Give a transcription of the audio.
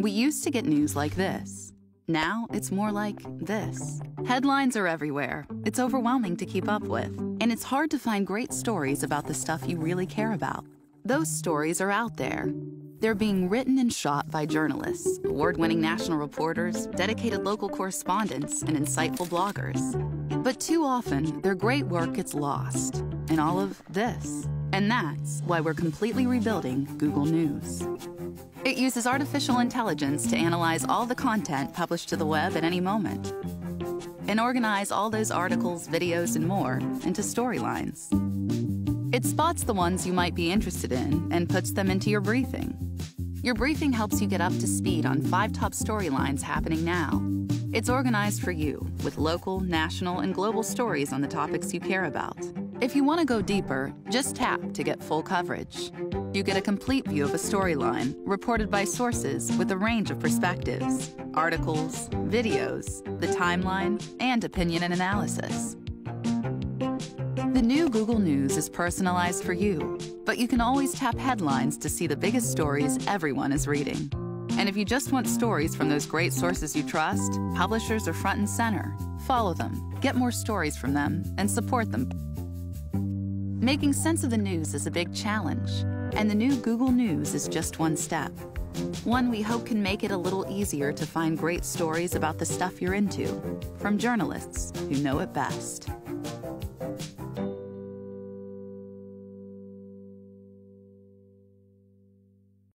We used to get news like this. Now it's more like this. Headlines are everywhere. It's overwhelming to keep up with, and it's hard to find great stories about the stuff you really care about. Those stories are out there. They're being written and shot by journalists, award-winning national reporters, dedicated local correspondents, and insightful bloggers. But too often, their great work gets lost in all of this. And that's why we're completely rebuilding Google News. It uses artificial intelligence to analyze all the content published to the web at any moment and organize all those articles, videos, and more into storylines. It spots the ones you might be interested in and puts them into your briefing. Your briefing helps you get up to speed on 5 top storylines happening now. It's organized for you with local, national, and global stories on the topics you care about. If you want to go deeper, just tap to get full coverage. You get a complete view of a storyline, reported by sources with a range of perspectives, articles, videos, the timeline, and opinion and analysis. The new Google News is personalized for you, but you can always tap headlines to see the biggest stories everyone is reading. And if you just want stories from those great sources you trust, publishers are front and center. Follow them, get more stories from them, and support them. Making sense of the news is a big challenge, and the new Google News is just one step. One we hope can make it a little easier to find great stories about the stuff you're into, from journalists who know it best.